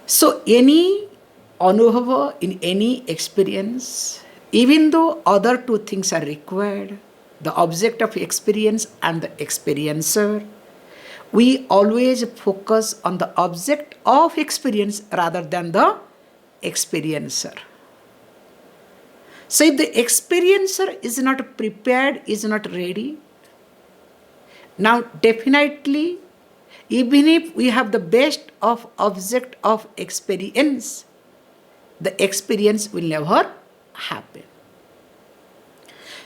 So, any anubhava in any experience, even though other two things are required, the object of experience and the experiencer, we always focus on the object of experience rather than the experiencer. So, if the experiencer is not prepared, is not ready, now definitely, even if we have the best of object of experience, the experience will never happen.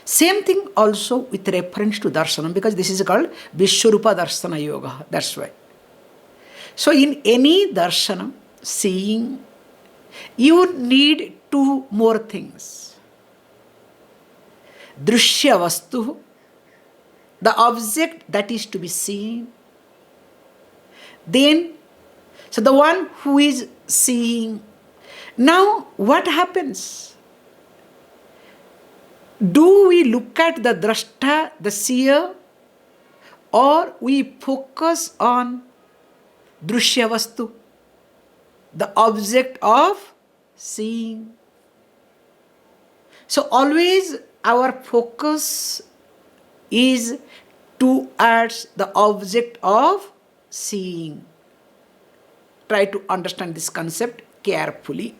Same thing also with reference to darsana, because this is called Vishwarupa Darsana Yoga. That's why. So, in any darsana, seeing, you need two more things. Drishya vastu, the object that is to be seen. Then, so the one who is seeing. Now, what happens? Do we look at the drashta, the seer, or we focus on drishya vastu, the object of seeing? So, always our focus is towards the object of seeing. Try to understand this concept carefully.